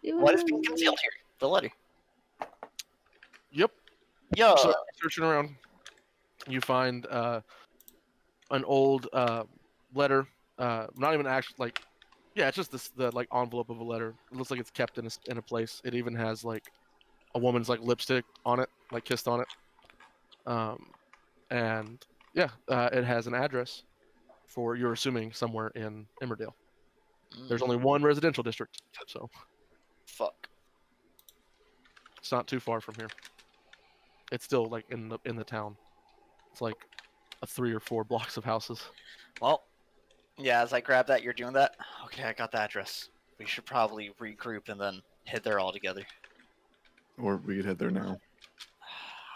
What is being concealed here? The letter. Yep. Yo. So searching around, you find an old letter. Not even actually like, yeah, it's just the like envelope of a letter. It looks like it's kept in a place. It even has like a woman's like lipstick on it, like kissed on it. And yeah, it has an address for, you're assuming, somewhere in Emmerdale. There's only one residential district, so Fuck. it's not too far from here. It's still like in the town. It's like a 3 or 4 blocks of houses. Well, yeah, as I grab that, you're doing that? Okay, I got the address. We should probably regroup and then head there all together. Or we could head there now.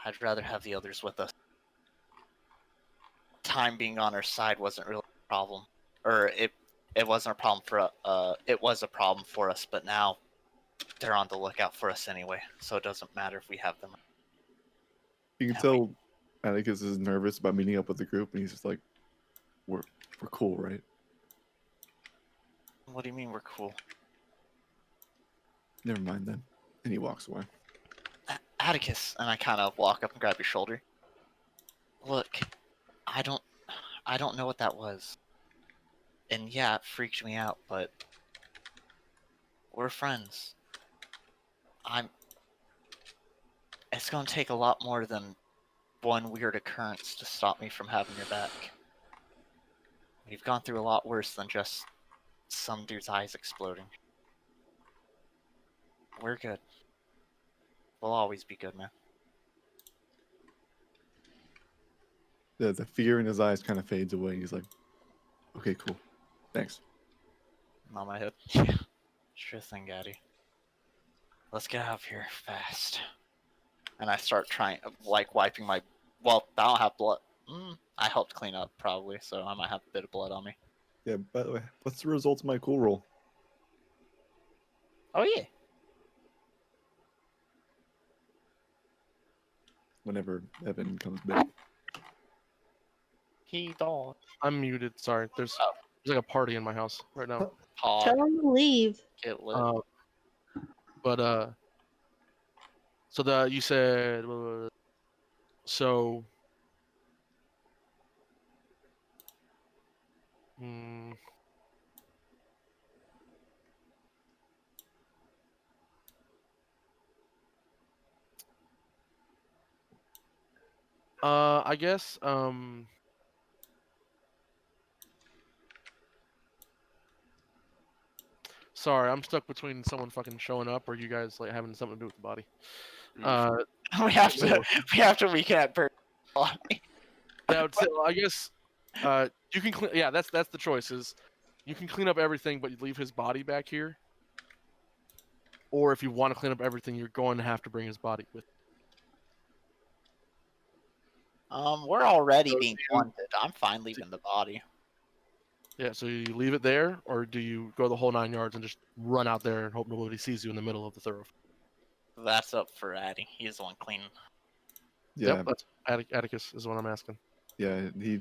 I'd rather have the others with us. Time being on our side wasn't really a problem. Or it wasn't a problem for it was a problem for us, but now they're on the lookout for us anyway, so it doesn't matter if we have them. You can tell Atticus is nervous about meeting up with the group, and he's just like, we're cool, right? What do you mean we're cool? Never mind then. And he walks away. Atticus, and I kind of walk up and grab your shoulder. Look, I don't know what that was. And yeah, it freaked me out, but we're friends. It's gonna take a lot more than one weird occurrence to stop me from having your back. We've gone through a lot worse than just some dude's eyes exploding. We're good. We'll always be good, man. The fear in his eyes kind of fades away. He's like, okay, cool. Thanks. On my head. Yeah. Sure thing, Gaddy. Let's get out of here fast. And I start trying, like, wiping my... Well, I don't have blood. I helped clean up, probably, so I might have a bit of blood on me. Yeah, by the way, what's the result of my cool roll? Oh, yeah. Whenever Evan comes back. He don't. I'm muted. Sorry. There's like a party in my house right now. Tell him to leave. Get lit. But so you said so. I guess sorry, I'm stuck between someone fucking showing up or you guys like having something to do with the body. we have to recap per body. I guess you can clean. Yeah, that's the choice. Is you can clean up everything, but you leave his body back here. Or if you want to clean up everything, you're going to have to bring his body with. We're already being wanted. I'm fine leaving the body. Yeah, so you leave it there, or do you go the whole 9 yards and just run out there and hope nobody sees you in the middle of the thoroughfare? That's up for Addy. He's the one cleaning. Yeah, yep, that's Atticus is what I'm asking. Yeah, he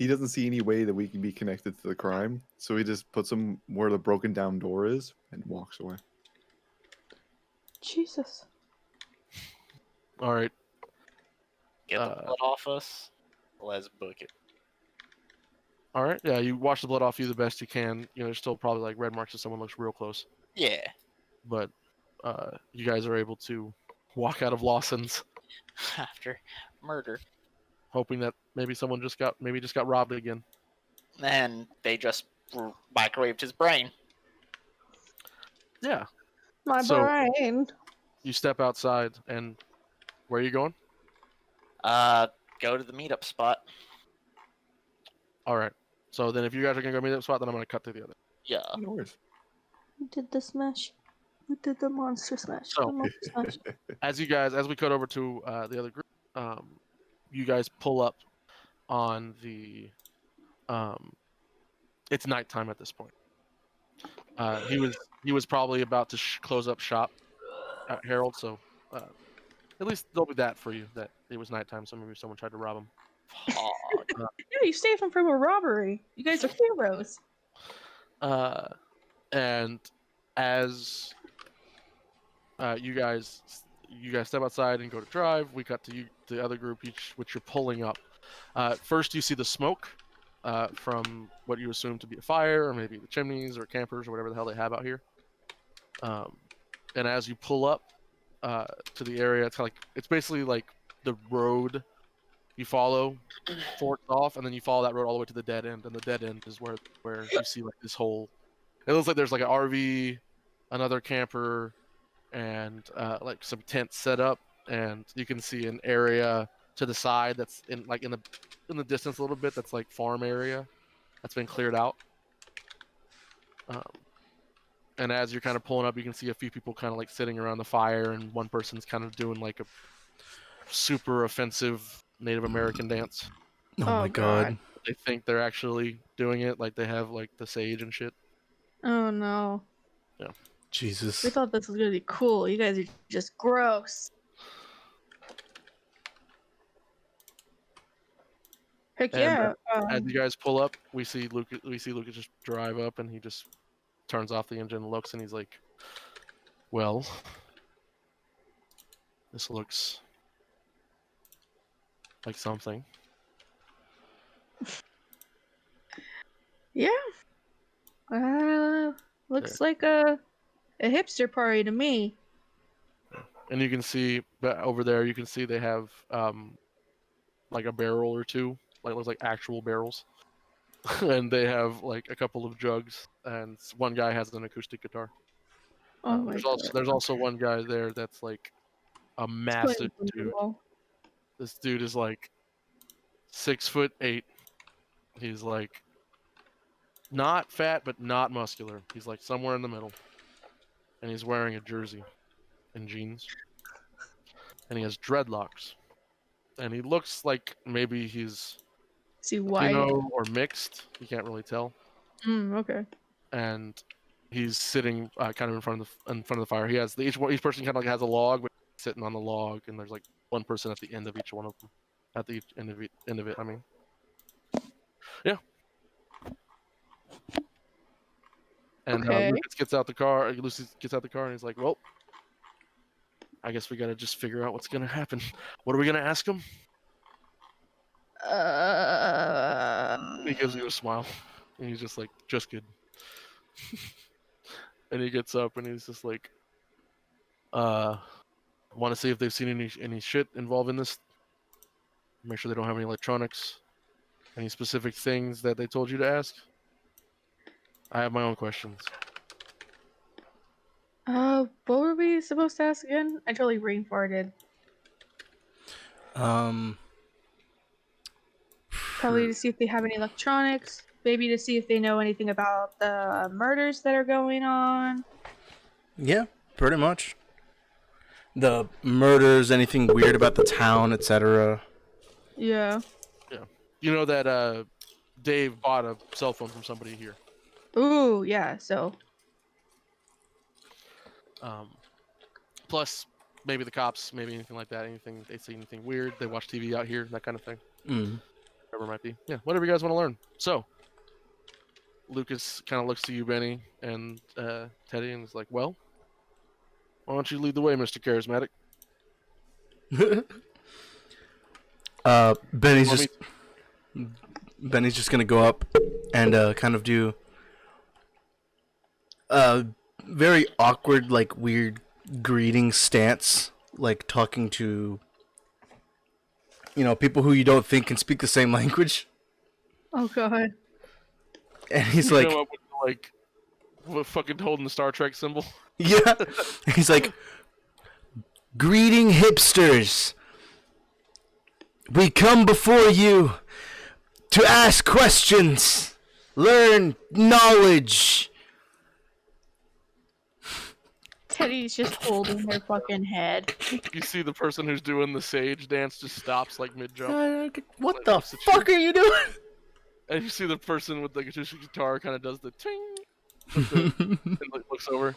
doesn't see any way that we can be connected to the crime, so he just puts him where the broken down door is and walks away. Jesus. All right. Get the blood off us. Let's book it. All right. Yeah, you wash the blood off you the best you can. You know, there's still probably like red marks if someone looks real close. Yeah. But you guys are able to walk out of Lawson's after murder, hoping that maybe someone just got robbed again. And they just microwaved his brain. Yeah. My brain. You step outside, and where are you going? Go to the meetup spot. All right. So then if you guys are going to go meetup spot, then I'm going to cut to the other. Yeah. No worries. Who did the smash? Who did the monster smash? So, The monster smash. as we cut over to the other group, you guys pull up on the... it's nighttime at this point. He was probably about to close up shop at Harold, so at least there'll be that for you, that it was nighttime, so maybe someone tried to rob him. Yeah, you saved him from a robbery. You guys are heroes. And as you guys step outside and go to drive, we cut to you, the other group, each which you're pulling up. First, you see the smoke from what you assume to be a fire, or maybe the chimneys, or campers, or whatever the hell they have out here. And as you pull up to the area, it's kind of like, it's basically like the road you follow forks off, and then you follow that road all the way to the dead end, and the dead end is where you see like this whole. It looks like there's like an RV, another camper, and like some tents set up, and you can see an area to the side that's in the distance a little bit, that's like farm area that's been cleared out. And as you're kind of pulling up, you can see a few people kind of like sitting around the fire, and one person's kind of doing like a super offensive Native American dance. Oh my god. They think they're actually doing it, like they have like the sage and shit. Oh no. Jesus. We thought this was gonna be cool. You guys are just gross. Heck And, yeah. As you guys pull up, we see Lucas just drive up, and he just turns off the engine, looks, and he's like, "Well, this looks like something." Yeah. Looks like a hipster party to me. And you can see, but over there, you can see they have like a barrel or two, like looks like actual barrels, and they have like a couple of jugs, and one guy has an acoustic guitar. Oh my god. There's also one guy there that's like a massive dude. This dude is like 6'8". He's like not fat, but not muscular. He's like somewhere in the middle, and he's wearing a jersey and jeans, and he has dreadlocks, and he looks like maybe he's See why? Latino or mixed. You can't really tell. Okay. And he's sitting kind of in front of the fire. He has each person kind of like has a log, but sitting on the log, and there's like one person at the end of each one of them. At the end of it, I mean. Yeah. And Okay. Lucas gets out the car. Lucy gets out the car, and he's like, "Well, I guess we gotta just figure out what's gonna happen. What are we gonna ask him?" He gives you a smile, and he's just like, "Just good." And he gets up, and he's just like, "Want to see if they've seen any shit involving this? Make sure they don't have any electronics. Any specific things that they told you to ask? I have my own questions." What were we supposed to ask again? I totally brain farted. Probably to see if they have any electronics. Maybe to see if they know anything about the murders that are going on. Yeah, pretty much. The murders, anything weird about the town, etc. Yeah. Yeah. You know that Dave bought a cell phone from somebody here. Ooh, yeah, so. Plus, maybe the cops, maybe anything like that. Anything they see anything weird, they watch TV out here, that kind of thing. Whatever it might be. Yeah, whatever you guys want to learn. So, Lucas kind of looks to you, Benny, and Teddy, and is like, "Well, why don't you lead the way, Mr. Charismatic?" Benny's just gonna go up and kind of do very awkward, like weird greeting stance, like talking to people who you don't think can speak the same language. Oh god. And he's You like, know, what, fucking holding the Star Trek symbol. yeah. He's like, "Greeting hipsters. We come before you to ask questions, learn knowledge." Teddy's just holding her fucking head. You see the person who's doing the sage dance just stops like mid jump, What the fuck are you doing? and you see the person with the acoustic guitar kind of does the ting, and looks over,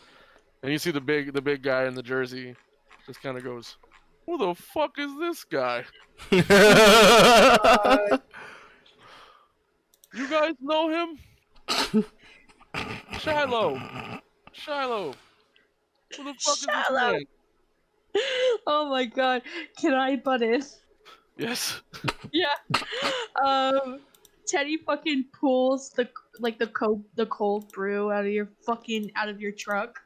and you see the big guy in the jersey just kind of goes, "Who the fuck is this guy? You guys know him?" Shiloh! Shiloh! Who the fuck is this Shiloh! man? Oh my god. Can I butt in? Yes. Yeah. Teddy fucking pulls the cold brew out of your trunk.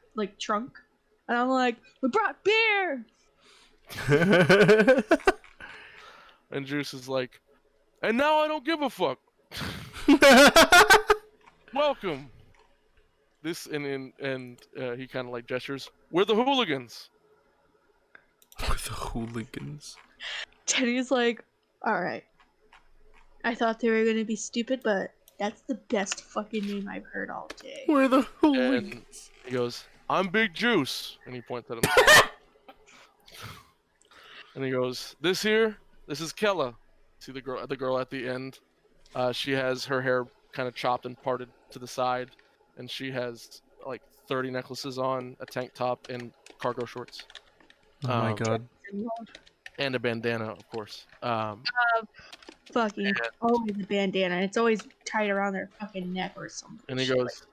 And I'm like, we brought beer! And Juice is like, and now I don't give a fuck. Welcome. This and he kind of like gestures. We're the hooligans. With the hooligans. Teddy's like, alright. I thought they were gonna be stupid, but that's the best fucking name I've heard all day. We're the And hooligans. he goes, I'm Big Juice. And he points at himself. And he goes, this is Kella. See the girl at the end? She has her hair kind of chopped and parted to the side. And she has like 30 necklaces on, a tank top, and cargo shorts. Oh my god. And a bandana, of course. Fucking always a bandana. It's always tied around their fucking neck or something. And he goes,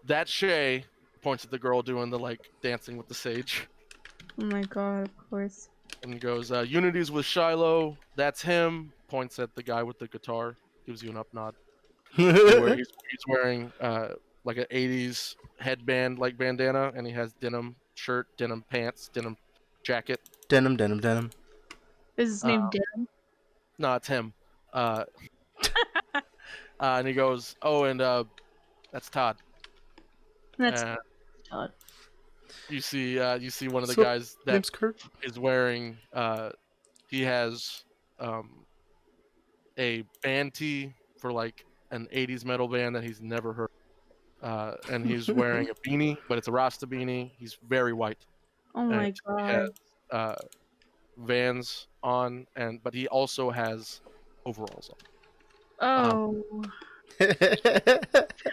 that's Shay. Points at the girl doing the like dancing with the sage. Oh my god, of course. And he goes, Unity's with Shiloh. That's him. Points at the guy with the guitar. Gives you an up nod. He's wearing like an 80s headband like bandana. And he has denim shirt, denim pants, denim jacket. Denim, denim, denim. Is his name Dan? No, it's him. And he goes, oh, and that's Todd. That's Todd. You see one of the So, guys that name's Kurt. is wearing he has a band tee for like an 80s metal band that he's never heard, and he's wearing a beanie, but it's a Rasta beanie. He's very white. Oh my He god. has Vans on, but he also has overalls on. Oh. I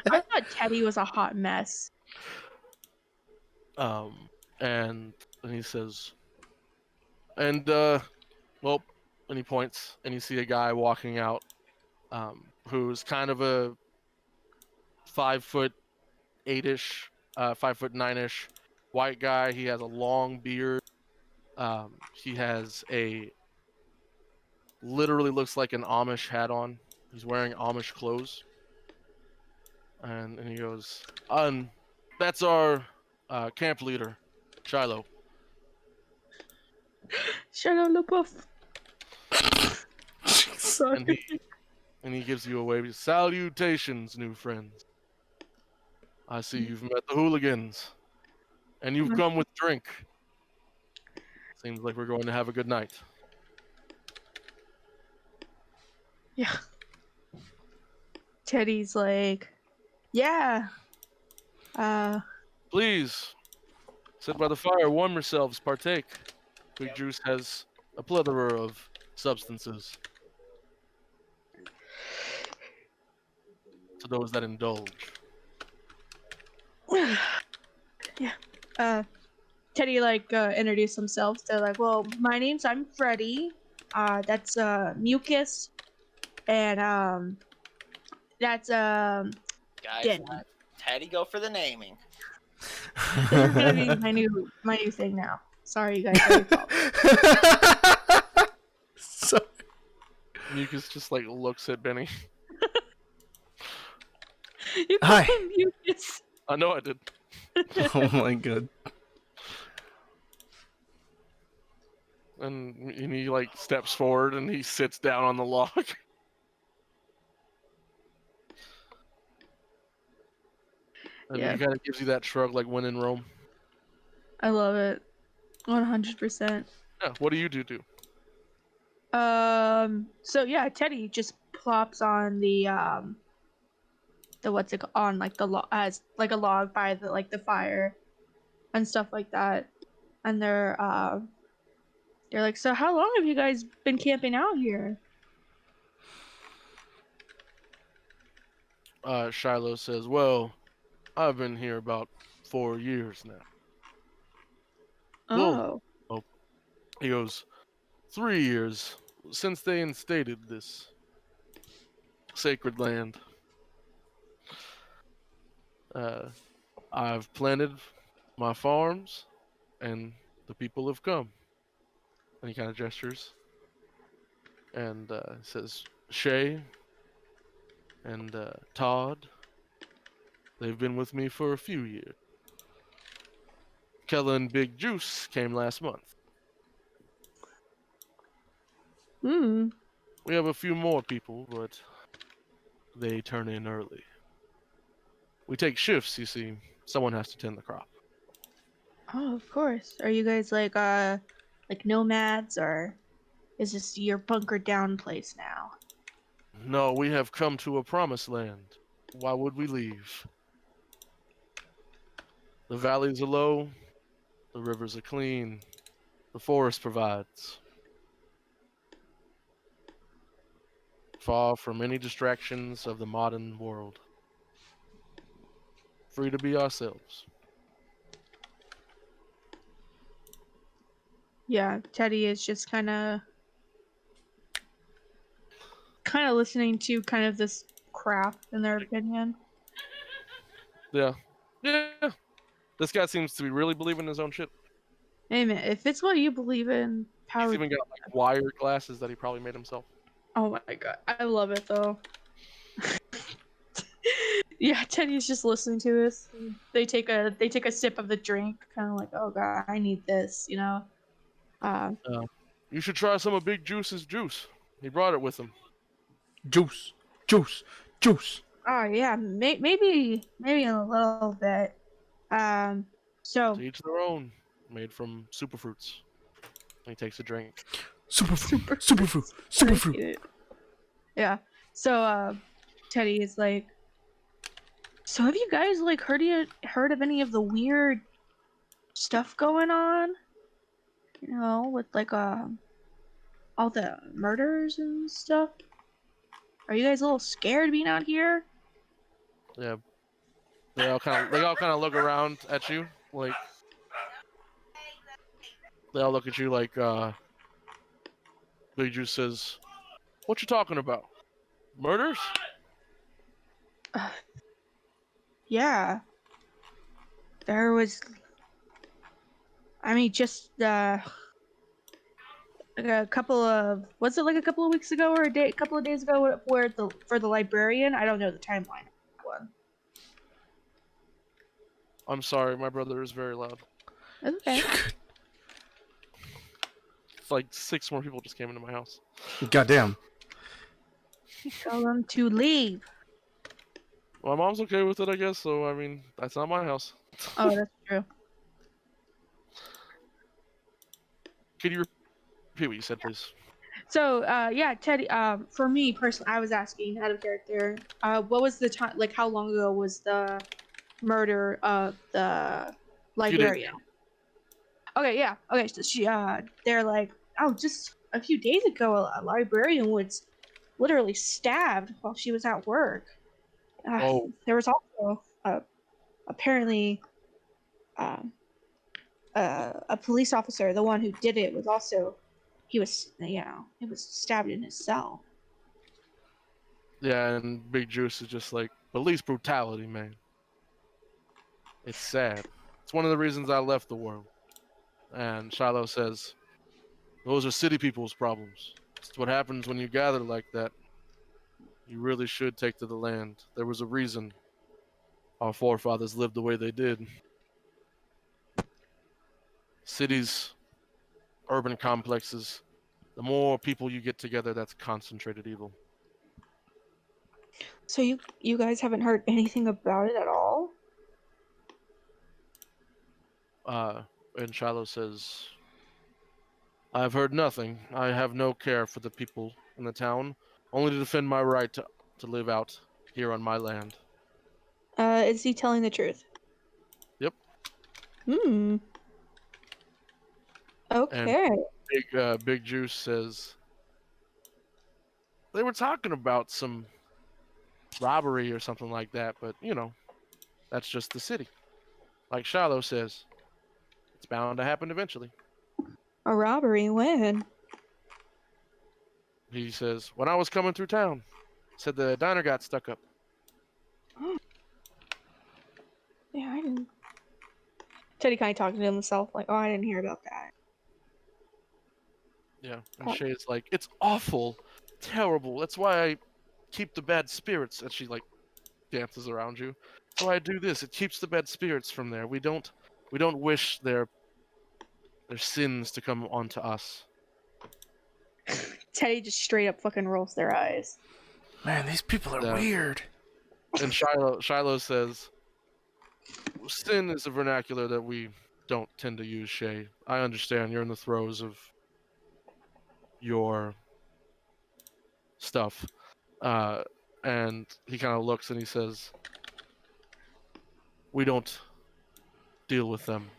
thought Teddy was a hot mess. And he says, and well, and he points, and you see a guy walking out, who's kind of a 5'8"-ish, 5'9"-ish white guy. He has a long beard. He has literally looks like an Amish hat on. He's wearing Amish clothes. And he goes, that's our camp leader, Shiloh. Shiloh LaBeouf. Sorry. And he gives you a wave. Salutations, new friends. I see you've met the hooligans. And you've come with drink. Seems like we're going to have a good night. Yeah. Teddy's like, yeah. Please, sit by the fire, warm yourselves, partake. Big Juice has a plethora of substances. To those that indulge. Yeah. Teddy introduced themselves. They're like, well, I'm Freddy. That's Mucus. And that's Guys, Denny. let Teddy go for the naming. This is gonna be my new thing now. Sorry, you guys. Sorry. So, Mucus just like looks at Benny. You call Hi. him Mucus. I know I did. oh my god. And he like steps forward and he sits down on the log. And Yeah. he kind of gives you that shrug like when in Rome. I love it. 100%. Yeah, what do you do? So yeah, Teddy just plops on the what's it on like the as like a log by the fire and stuff like that. And they're like, so how long have you guys been camping out here? Shiloh says, well, I've been here about 4 years now. Oh. Whoa. He goes, 3 years since they instated this sacred land. I've planted my farms, and the people have come. And he kind of gestures, and says, Shay and Todd, they've been with me for a few years. Kella and Big Juice came last month. Hmm. We have a few more people, but they turn in early. We take shifts, you see. Someone has to tend the crop. Oh, of course. Are you guys like nomads, or is this your bunkered down place now? No, we have come to a promised land. Why would we leave? The valleys are low, the rivers are clean, the forest provides. Far from any distractions of the modern world. Free to be ourselves. Yeah, Teddy is just kind of listening to kind of this crap in their opinion. Yeah. Yeah. This guy seems to be really believing his own shit. Hey man, if it's what you believe in, He's power. even got like wire glasses that he probably made himself. Oh my god, I love it though. Yeah, Teddy's just listening to this. They take a sip of the drink, kind of like, oh god, I need this, you know. You should try some of Big Juice's juice. He brought it with him. Juice, juice, juice. Oh yeah, maybe in a little bit. So To each their own. Made from superfruits. And he takes a drink. Superfruit, superfruit, superfruit. Yeah. So Teddy is like, so have you guys like heard of any of the weird stuff going on? You know, with like all the murders and stuff. Are you guys a little scared being out here? Yeah. They all kind of look around at you, like they all look at you like Big Juice says, "What you talking about? Murders?" Yeah. There was. I mean, just like a couple of, was it like a couple of weeks ago or a couple of days ago, where for the librarian? I don't know the timeline of that one. I'm sorry, my brother is very loud. That's okay. It's like 6 more people just came into my house. Goddamn. Tell them to leave. My mom's okay with it, I guess. So I mean, that's not my house. Oh, that's true. Could you repeat what you said, please? So, yeah, Teddy. For me personally, I was asking out of character. What was the time? Like, how long ago was the murder of the librarian? Okay, yeah. Okay, so they're like, oh, just a few days ago, a librarian was literally stabbed while she was at work. Oh. There was also apparently a police officer, the one who did it, was also, he was stabbed in his cell. Yeah, and Big Juice is just like, police brutality, man. It's sad. It's one of the reasons I left the world. And Shiloh says, those are city people's problems. It's what happens when you gather like that. You really should take to the land. There was a reason our forefathers lived the way they did. Cities, urban complexes, the more people you get together, that's concentrated evil. So you guys haven't heard anything about it at all? And Shiloh says, I've heard nothing. I have no care for the people in the town, only to defend my right to live out here on my land. Is he telling the truth? Yep. Okay. And Big Juice says, they were talking about some robbery or something like that, but, you know, that's just the city. Like Shiloh says, it's bound to happen eventually. A robbery? When? He says, when I was coming through town, said the diner got stuck up. Yeah, I didn't. Teddy kind of talking to himself, like, oh, I didn't hear about that. Yeah, and Oh. Shay's like, it's awful, terrible. That's why I keep the bad spirits. And she like dances around you. That's why I do this. It keeps the bad spirits from there. We don't wish their sins to come onto us. Teddy just straight up fucking rolls their eyes. Man, these people are Yeah. weird. And Shiloh says, sin is a vernacular that we don't tend to use, Shay. I understand you're in the throes of your stuff. And he kind of looks and he says, we don't deal with them.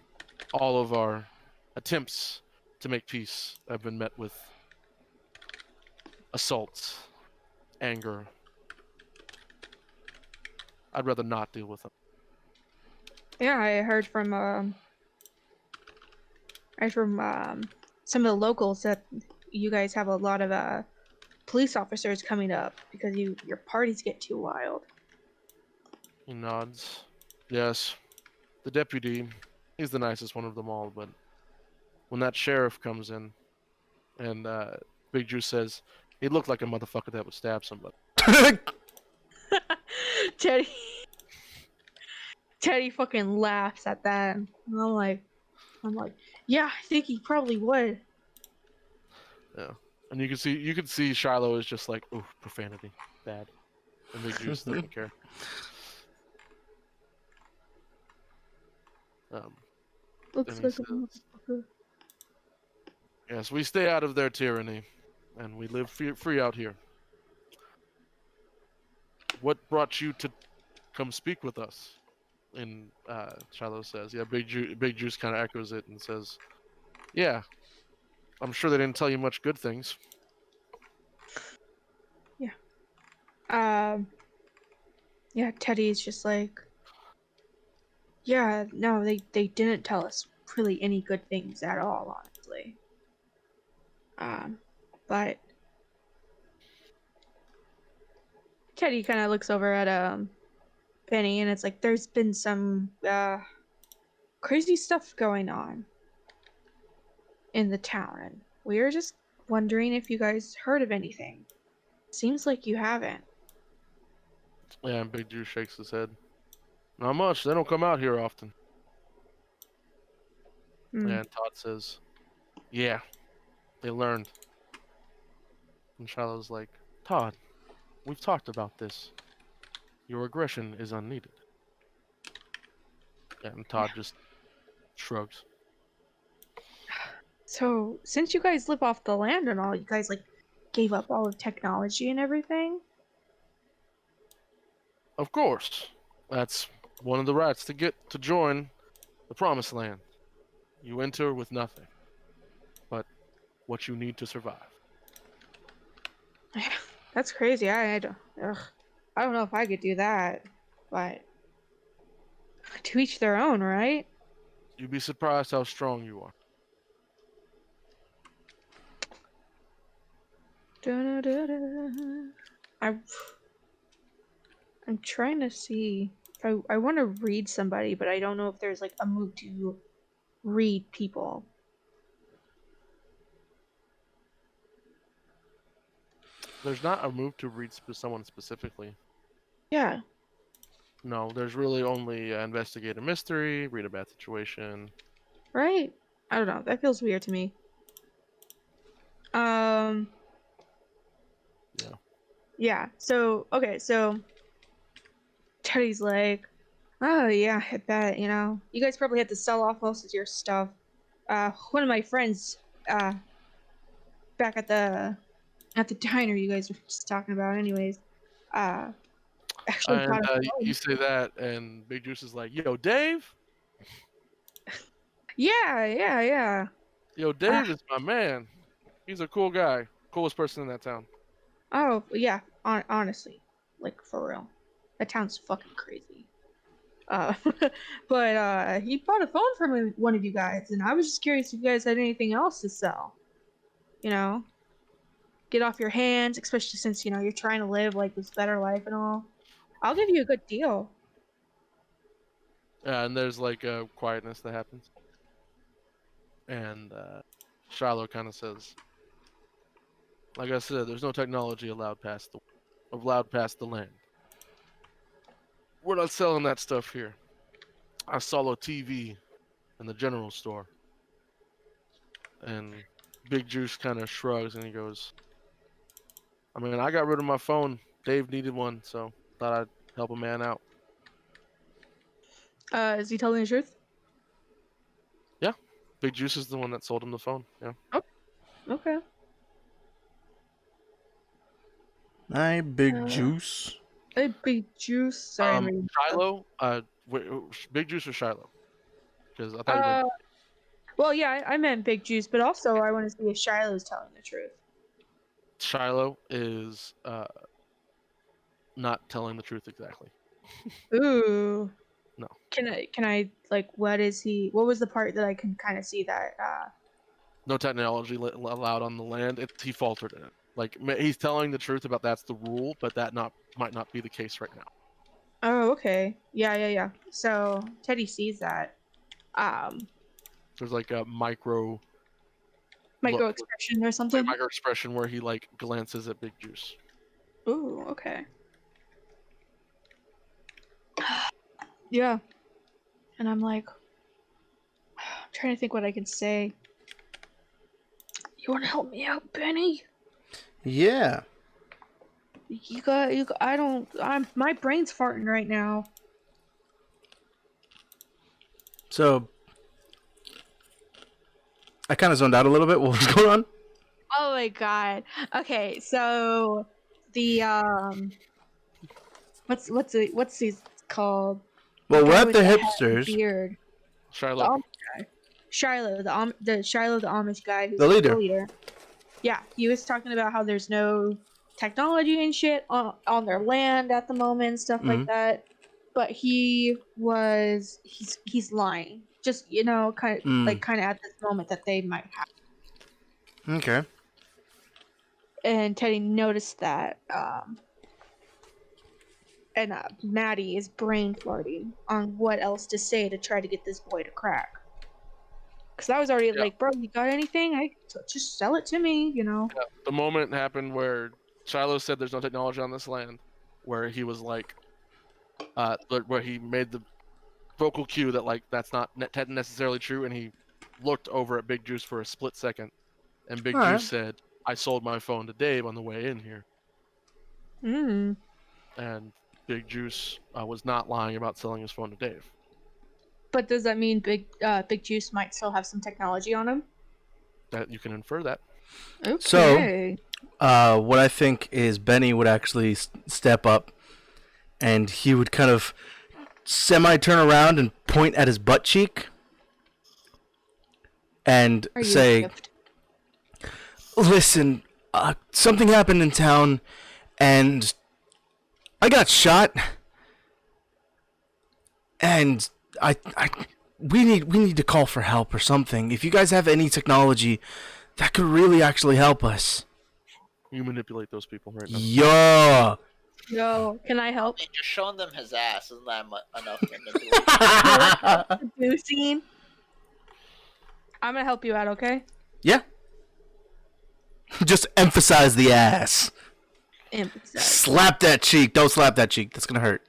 All of our attempts to make peace have been met with assaults, anger. I'd rather not deal with them. Yeah, I heard from some of the locals that you guys have a lot of police officers coming up because your parties get too wild. He nods. Yes, the deputy, he's the nicest one of them all, but when that sheriff comes in and Big Juice says, he looked like a motherfucker that would stab somebody. Teddy fucking laughs at that. And I'm like, yeah, I think he probably would. Yeah. And you can see Shiloh is just like, ooh, profanity. Bad. And Big Juice doesn't care. Looks he like a says, motherfucker. yes, we stay out of their tyranny, and we live free out here. What brought you to come speak with us? And Shiloh says, yeah, Big Juice kind of echoes it and says, yeah, I'm sure they didn't tell you much good things. Yeah, Teddy's just like, yeah, no, they didn't tell us really any good things at all, honestly. But Teddy kind of looks over at Penny, and it's like there's been some crazy stuff going on in the town, and we were just wondering if you guys heard of anything. Seems like you haven't. Yeah, and Big Juice shakes his head. Not much. They don't come out here often. And Todd says, yeah, they learned. And Shiloh's like, Todd, we've talked about this. Your aggression is unneeded. And Todd just shrugs. So, since you guys live off the land and all, you guys like gave up all of technology and everything? Of course. That's one of the rights to join the Promised Land. You enter with nothing but what you need to survive. That's crazy. I don't know if I could do that, but to each their own, right? You'd be surprised how strong you are. I'm trying to see if I want to read somebody, but I don't know if there's like a move to read people. There's not a move to read someone specifically. Yeah. No, there's really only investigate a mystery, read a bad situation. Right? I don't know. That feels weird to me. Yeah. Yeah. So, okay, so Teddy's like, oh yeah, I bet, you guys probably had to sell off most of your stuff. One of my friends, back at the diner you guys were just talking about anyways, actually And got a phone. you say that, and Big Juice is like, yo, Dave? Yeah. Yo, Dave is my man. He's a cool guy. Coolest person in that town. Oh, yeah, honestly, like, for real. That town's fucking crazy. But he bought a phone from one of you guys, and I was just curious if you guys had anything else to sell. Get off your hands, especially since, you're trying to live, like, this better life and all. I'll give you a good deal. And there's like a quietness that happens. And Shiloh kind of says, like I said, there's no technology allowed past the land. We're not selling that stuff here. I saw a TV in the general store. And Big Juice kind of shrugs and he goes, I mean, I got rid of my phone. Dave needed one, so thought I'd help a man out. Is he telling the truth? Big Juice is the one that sold him the phone. Yeah. Okay. Hi, Big Uh, Juice. Hey, Big Juice. Sorry, I'm reading. Shiloh, Big Juice or Shiloh? Because I thought you meant Well, yeah, I meant Big Juice, but also I want to see if Shiloh's telling the truth. Shiloh is not telling the truth exactly. Ooh. No. Can I like what was the part that I can kind of see that No technology allowed on the land. He faltered in it. Like he's telling the truth about that's the rule, but that might not be the case right now. Oh, okay. Yeah. So Teddy sees that. There's like a micro Expression or something. expression where he like glances at Big Juice. Ooh, okay. Yeah. And I'm like, I'm trying to think what I can say. You want to help me out, Benny? Yeah. My brain's farting right now. So I kind of zoned out a little bit. What was going on? Oh my god. Okay, so the what's he called? Well, we're guy at with the hat and hipsters. beard. The Shiloh. Amish guy. Shiloh, the Shiloh, the Amish guy who's The leader. Yeah, he was talking about how there's no technology and shit on their land at the moment, stuff like that. But he's lying. Just kind of at this moment that they might have. Okay. And Teddy noticed that. And Maddie is brain farting on what else to say to try to get this boy to crack. Because I was already like, bro, you got anything? Just sell it to me, Yeah. The moment happened where Shiloh said there's no technology on this land, where he was like, where he made the vocal cue that like that's not necessarily true, and he looked over at Big Juice for a split second, and Big Juice said, I sold my phone to Dave on the way in here. And Big Juice was not lying about selling his phone to Dave. But does that mean Big Juice might still have some technology on him? That you can infer that. Okay. So, what I think is Benny would actually step up, and he would kind of semi-turn around and point at his butt cheek, and say, "Listen, something happened in town, and I got shot, and we need to call for help or something. If you guys have any technology, that could really actually help us." You manipulate those people right now. Yeah. Yo, can I help? Just showing them his ass isn't that enough manipulation? The scene. I'm gonna help you out, okay? Yeah. Just emphasize the ass. Emphasize. Slap that cheek. Don't slap that cheek. That's gonna hurt.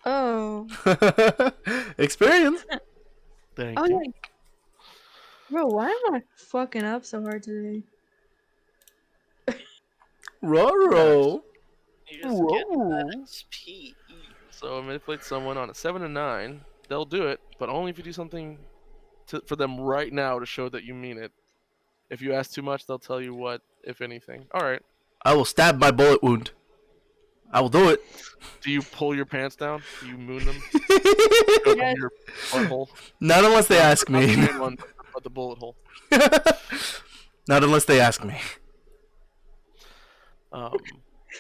Oh. Experience. Thank Oh you. yeah. Bro, why am I fucking up so hard today? Roro. You just get that XP. So manipulate someone on a 7 to 9. They'll do it, but only if you do something for them right now to show that you mean it. If you ask too much, they'll tell you what, if anything. All right. I will stab my bullet wound. I will do it. Do you pull your pants down? Do you moon them? Go Yes. to your butthole? Not unless they ask Not the me. main one, but the bullet hole. Not unless they ask me.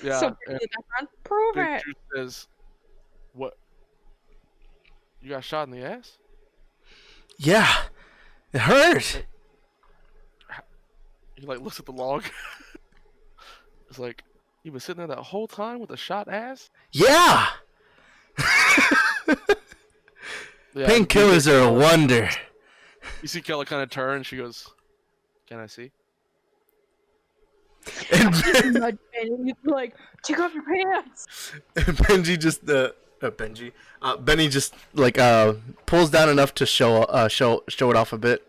Yeah. So and in the background, prove Big it. Juice says, "What? You got shot in the ass?" Yeah. It hurt. He like looks at the log. It's like, you been sitting there that whole time with a shot ass? Yeah. Yeah, Painkillers are a wonder. You see Kella kind of turn. She goes, "Can I see?" And, Just nudge Benny, like, take off your pants. and Benji just Benny just like pulls down enough to show it off a bit.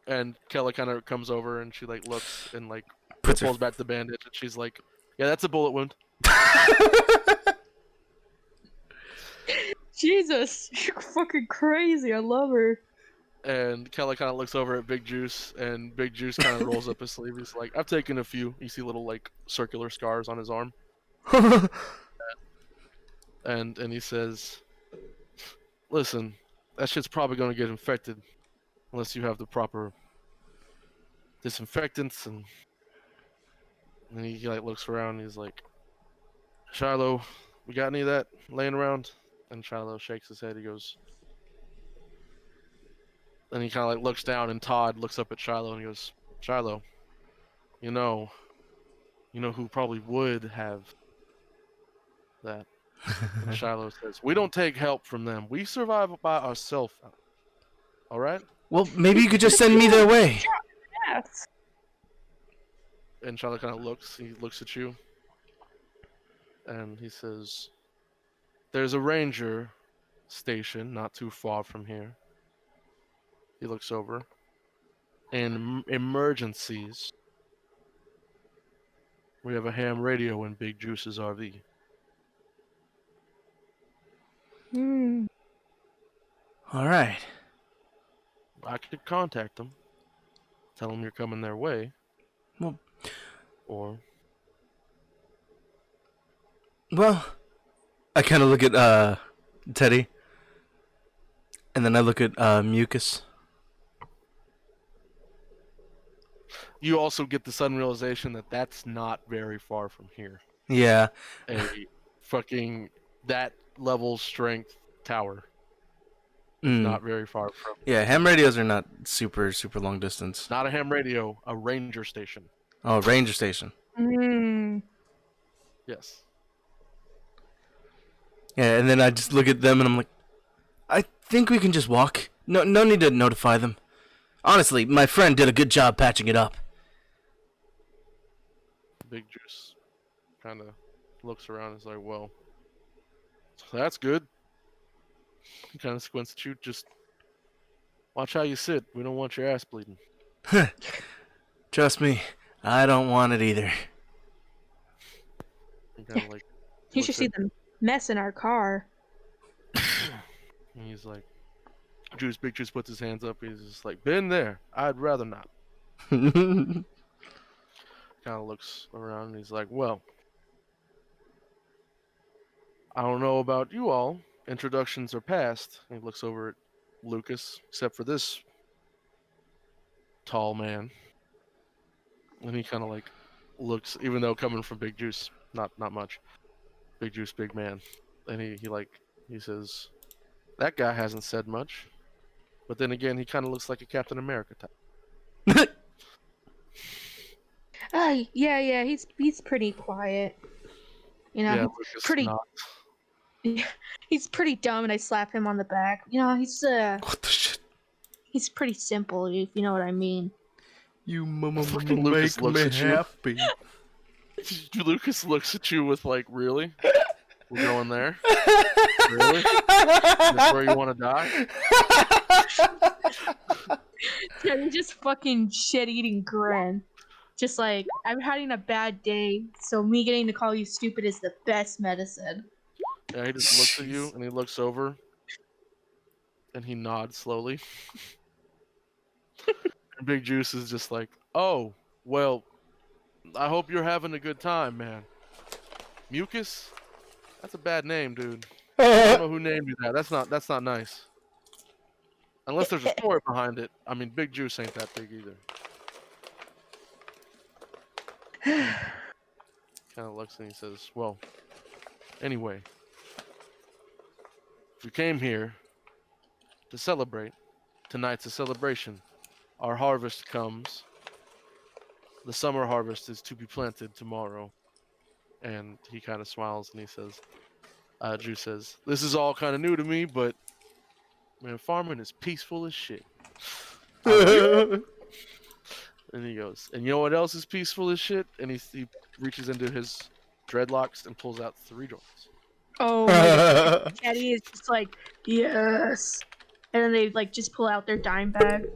And Kella kind of comes over and she like looks and like Puts her pulls back the bandage and she's like, "Yeah, that's a bullet wound." Jesus, you're fucking crazy. I love her. And Kella kind of looks over at Big Juice, and Big Juice kind of rolls up his sleeve. He's like, "I've taken a few." You see little like circular scars on his arm, and he says, "Listen, that shit's probably gonna get infected unless you have the proper disinfectants." And he like looks around. And he's like, "Shiloh, we got any of that laying around?" And Shiloh shakes his head. He goes. Then he kind of like looks down, and Todd looks up at Shiloh and he goes, "Shiloh, you know who probably would have that." And Shiloh says, "We don't take help from them. We survive by ourselves. All right?" Well, maybe you could just send me their way. Yes. And Shiloh kind of looks. He looks at you, and he says, "There's a ranger station not too far from here." He looks over. In emergencies, we have a ham radio in Big Juice's RV. Hmm. All right. I could contact them, tell them you're coming their way. Well- Or Well, I kind of look at Teddy, and then I look at Mucus. you also get the sudden realization that that's not very far from here. Yeah. A fucking that level strength tower. Mm. Not very far from. Yeah, ham radios are not super long distance. Not a ham radio, a ranger station. Oh, ranger station. Hmm. Yes. Yeah, and then I just look at them and I'm like, I think we can just walk. No need to notify them. Honestly, my friend did a good job patching it up. Big Juice kind of looks around and is like, "Well, that's good." He kind of squints at you. "Just watch how you sit. We don't want your ass bleeding." Trust me, I don't want it either. He kind of like You should see the mess in our car. And he's like, Big Juice puts his hands up. He's just like, "Been there. I'd rather not." Kind of looks around and he's like, "Well, I don't know about you all. Introductions are past." And he looks over at Lucas, except for this tall man. And he kind of like looks, even though coming from Big Juice, not much. Big Juice, big man. And he says, "That guy hasn't said much." But then again, he kind of looks like a Captain America type. Yeah, he's pretty quiet. You know, Yeah, he's Lucas pretty nods. he's pretty dumb, and I slap him on the back. You know, What the shit? he's pretty simple, if you know what I mean. You Fucking Lucas make looks me at you. happy. Lucas looks at you with like, "Really? We're going there? Really? That's where you want to die?" Yeah, he just fucking shit-eating grin. Just like, I'm having a bad day, so me getting to call you stupid is the best medicine. Yeah, he just looks at you and he looks over and he nods slowly. And Big Juice is just like, "Oh, well, I hope you're having a good time, man. Mucus? That's a bad name, dude. I don't know who named you that. That's not nice. Unless there's a story behind it. I mean, Big Juice ain't that big either." Kind of looks and he says, "Well, anyway, if we came here to celebrate, tonight's a celebration. Our harvest comes. The summer harvest is to be planted tomorrow." And he kind of smiles and he says, Juice says, "This is all kind of new to me, but Man, farming is peaceful as shit. And he goes, and you know what else is peaceful as shit? And he reaches into his dreadlocks and pulls out 3 joints. Oh my god. Teddy is just like, yes. And then they like just pull out their dime bag.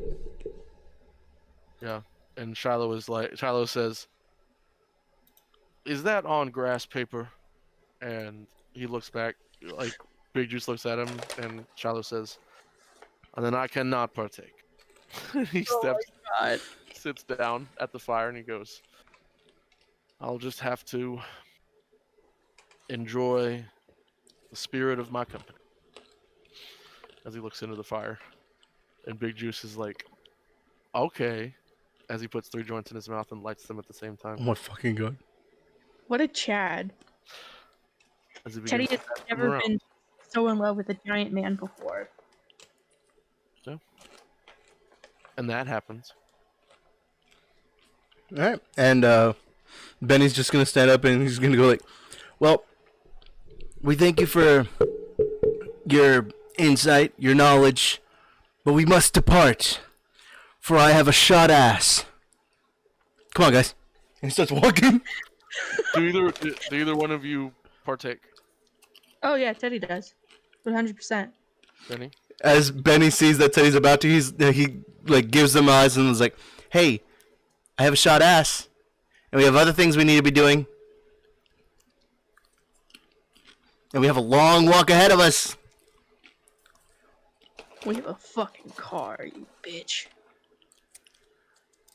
Yeah. And Shiloh says, "Is that on grass paper?" And he looks back, like Big Juice looks at him, and Shiloh says, "And then I cannot partake." He God. sits down at the fire, and he goes, "I'll just have to enjoy the spirit of my company." As he looks into the fire, and Big Juice is like, "Okay," as he puts 3 joints in his mouth and lights them at the same Oh time. my fucking god. What a Chad. As he Teddy begins has to pass them never around. been so in love with a giant man before. And that happens. All right, and Benny's just gonna stand up and he's gonna go like, "Well, we thank you for your insight, your knowledge, but we must depart, for I have a shot ass. Come on, guys." And he starts walking. Do either one of you partake, Oh yeah, Teddy does. 100%. Benny? As Benny sees that Teddy's about to, he like gives them eyes and is like, "Hey, I have a shot ass, and we have other things we need to be doing, and we have a long walk ahead of us." We have a fucking car, you bitch.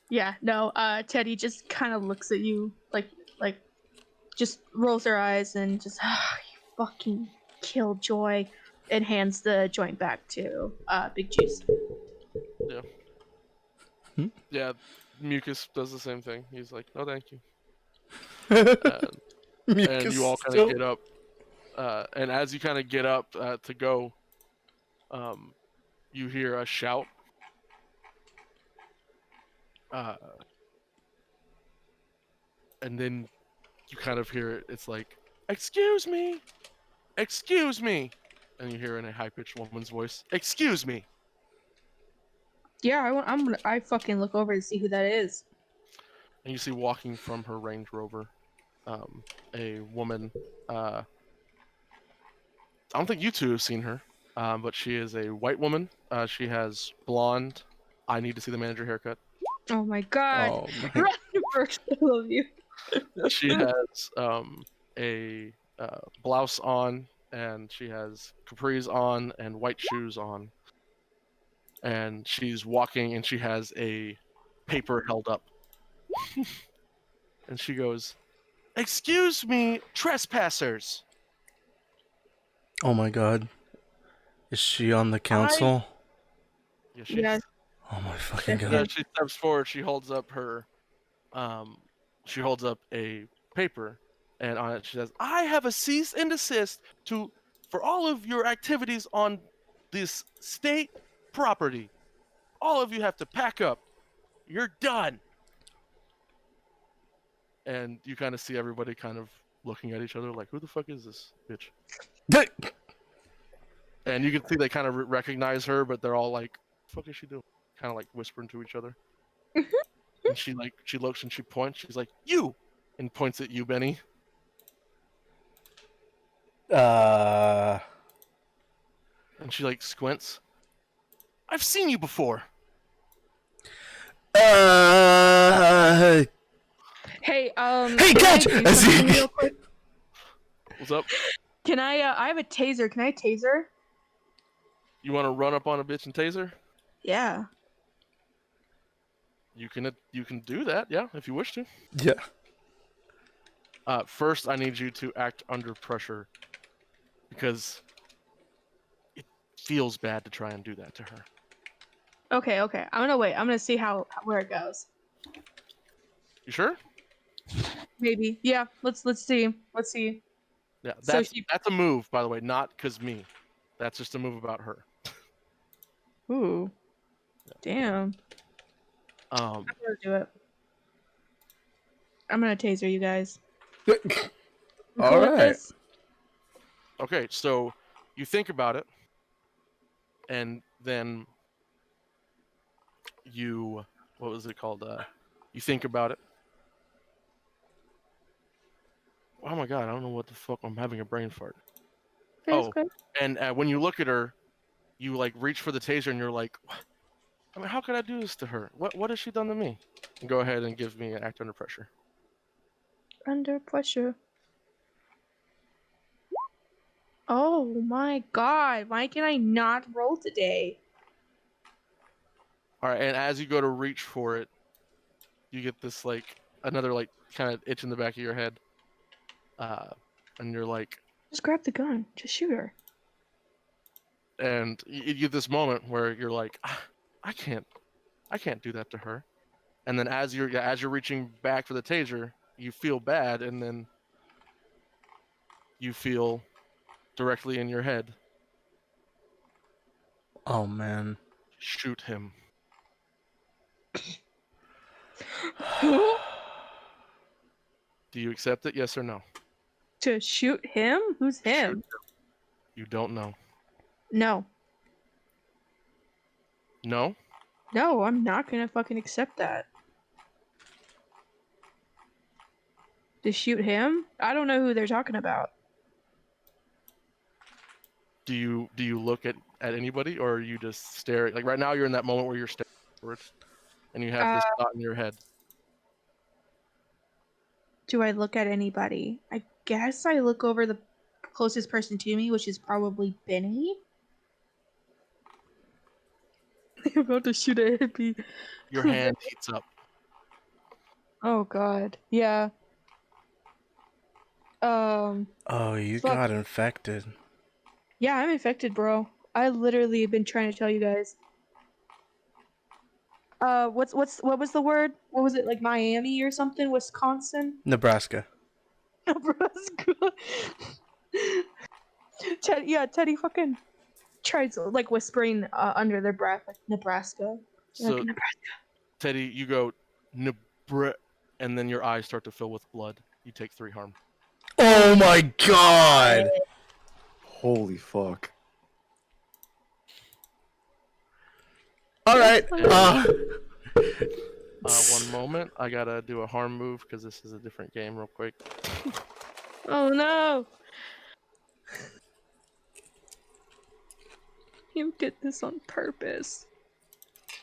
Yeah, no, Teddy just kind of looks at you, like, just rolls her eyes and just, you fucking killjoy, and hands the joint back to, Big Juice. Yeah, Mucus does the same thing. He's like, "No, thank you." And you all kind of get up. And as you kind of get up to go, you hear a shout. And then you kind of hear it. It's like, "Excuse me! Excuse me!" And you hear in a high-pitched woman's voice, "Excuse me!" Yeah, I fucking look over to see who that is. And you see walking from her Range Rover, a woman. I don't think you two have seen her, but she is a white woman. She has blonde. I need to see the manager haircut. Oh my god. Oh my. First, I love you. She has a blouse on, and she has capris on and white shoes on. And she's walking, and she has a paper held up. And she goes, "Excuse me, trespassers." Oh my god. Is she on the council? Yeah, she, Yes. Oh my fucking As god. she steps forward, she holds up a paper, and on it she says, "I have a cease and desist for all of your activities on this state property. All of you have to pack up. You're done." And you kind of see everybody kind of looking at each other like, "Who the fuck is this bitch?" And you can see they kind of recognize her, but they're all like, "The fuck is she doing?" Kind of like whispering to each other. And she looks and she points. She's like, "You," and points at you, Benny. Uh. And she like squints. "I've seen you before." Uh. Hey, Hey, can I catch! do I see- something real quick? What's up? Can I have a taser. Can I taser? You want to run up on a bitch and taser? Yeah. You can do that, yeah, if you wish to. Yeah. First, I need you to act under pressure because it feels bad to try and do that to her. Okay. I'm gonna wait. I'm gonna see where it goes. You sure? Maybe. Yeah. Let's see. Let's see. Yeah, So that's a move, by the way, not because me. That's just a move about her. Ooh. Damn. Um, I'm gonna do it. I'm gonna taser you guys. All Cool with right. this? okay, so you think about it, and then you, what was it called? You think about it. Oh my god, I don't know what the fuck. I'm having a brain fart. Feels Oh, good. and when you look at her, you like reach for the taser, and you're like, I mean, how could I do this to her? What has she done to me? Go ahead and give me an act under pressure. Under pressure. Oh my god, why can I not roll today? All right, and as you go to reach for it, you get this like another like kind of itch in the back of your head, and you're like, Just grab the gun. Just shoot her. and you get this moment where you're like, I can't do that to her. And then as you're reaching back for the taser, you feel bad, and then you feel directly in your head, Oh man. shoot him. Do you accept it? Yes or no? To shoot him? Who's Shoot him? him. You don't know. No. No? No, I'm not gonna fucking accept that. To shoot him? I don't know who they're talking about. Do you look at anybody, or are you just staring? Like right now, you're in that moment where you're staring forwards, and you have this thought in your head. Do I look at anybody? I guess I look over the closest person to me, which is probably Benny. I'm about to shoot a hippie. Your hand heats up. Oh god. Yeah. Oh, you Fuck. got infected. Yeah, I'm infected, bro. I literally have been trying to tell you guys. What was the word? What was it, like Miami or something? Wisconsin? Nebraska. Nebraska. Teddy fucking tried to, like, whispering under their breath, like Nebraska. So, Like, Nebraska. Teddy, you go, Nebra, and then your eyes start to fill with blood. You take 3 harm. Oh my god! Holy fuck. Alright, One moment. I gotta do a harm move because this is a different game real quick. Oh no! You did this on purpose.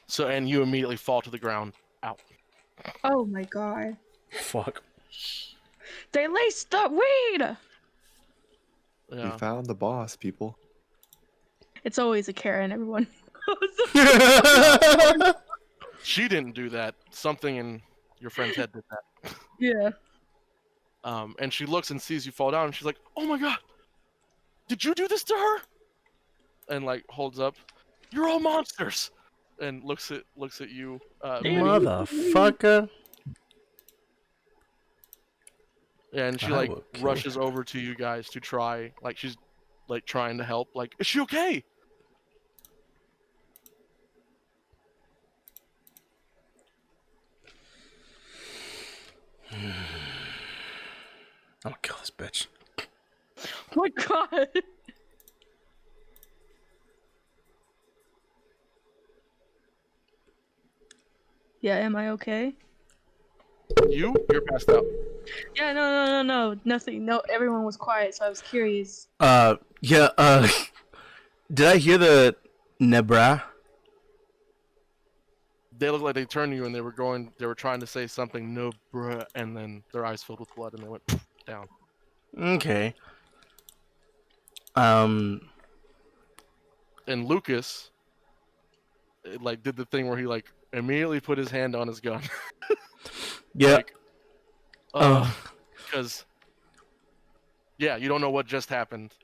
So, and you immediately fall to the ground. Out. Oh my god. fuck. They laced the weed! Yeah. We found the boss, people. It's always a Karen, everyone. She didn't do that. Something in your friend's head did that. Yeah. And she looks and sees you fall down, and she's like, "Oh my god, did you do this to her?" And like holds up, "You're all monsters," and looks at you. Motherfucker. Yeah, and she I like will kill rushes over to you guys to try, like she's like trying to help. Like, is she okay? I'm gonna kill this bitch. Oh my god. Yeah, am I okay? You're passed out. Yeah, no. Nothing. No, everyone was quiet, so I was curious. Yeah, did I hear the Nebra? They looked like they turned to you and they were trying to say something, no bruh, and then their eyes filled with blood and they went down. Okay. And Lucas like did the thing where he like immediately put his hand on his gun. Yeah. Like, because yeah, you don't know what just happened.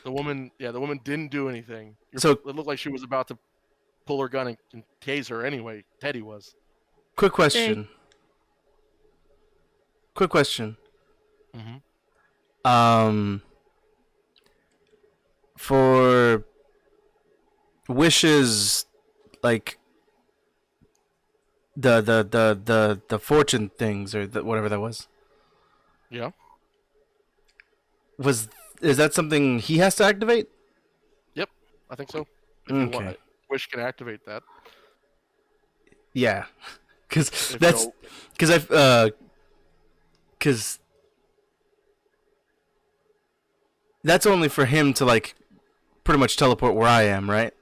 The woman didn't do anything. So- it looked like she was about to pull her gun and tase her anyway. Teddy was. Quick question. Mm-hmm. For wishes, like the fortune things or whatever that was. Yeah. Is that something he has to activate? Yep. I think so. If you Okay. want, Wish can activate that. Yeah, because If that's you'll- because that's only for him to like pretty much teleport where I am, right?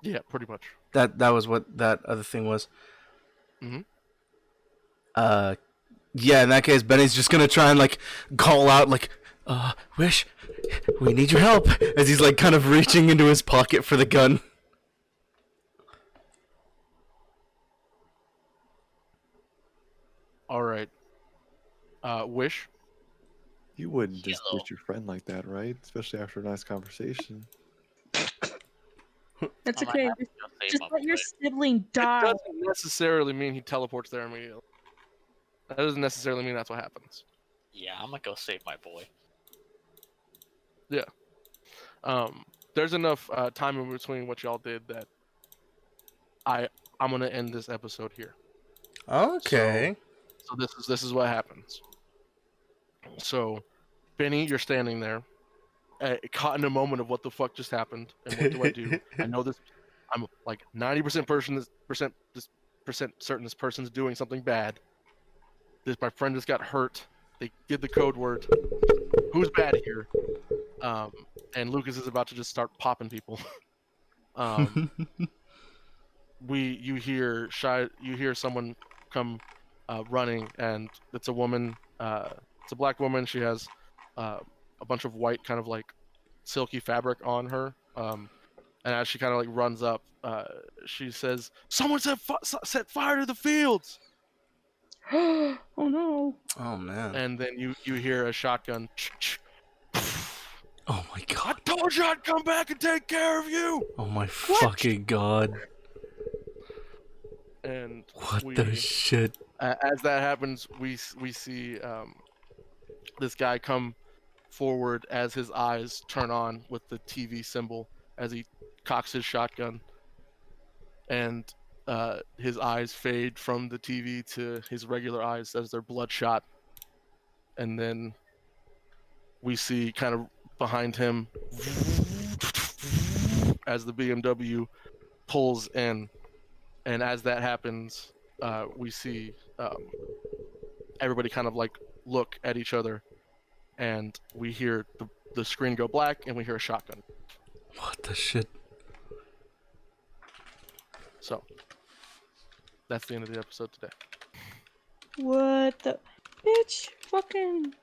yeah, pretty much. That was what that other thing was. Mhm. Yeah. In that case, Benny's just gonna try and like call out like, Wish, we need your help, as he's like kind of reaching into his pocket for the gun. All right. Wish. You wouldn't just Hello. ditch your friend like that, right? Especially after a nice conversation. It's I might okay. have to go save Just my let your boy. sibling It die. doesn't necessarily mean he teleports there immediately. That doesn't necessarily mean that's what happens. Yeah, I'm gonna go save my boy. There's enough time in between what y'all did that I'm gonna end this episode here. Okay. So this is what happens. So, Benny, you're standing there, caught in a moment of what the fuck just happened, and what do I do? I know this. I'm like 90% percent certain this person's doing something bad. My friend just got hurt. They did the code word. Who's bad here? And Lucas is about to just start popping people. You hear someone come running, and it's a woman. It's a black woman. She has a bunch of white kind of like silky fabric on her. And as she kind of like runs up, she says, "Someone set fire to the fields!" Oh no. Oh man. And then you hear a shotgun. Oh my I god. told you I'd come back and take care of you. Oh my fucking god. And What the shit? as that happens, we see this guy come forward as his eyes turn on with the TV symbol as he cocks his shotgun, and his eyes fade from the TV to his regular eyes as they're bloodshot, and then we see kind of behind him as the BMW pulls in, and as that happens, we see everybody kind of like look at each other, and we hear the screen go black, and we hear a shotgun. What the shit? So that's the end of the episode today. What the bitch? Fucking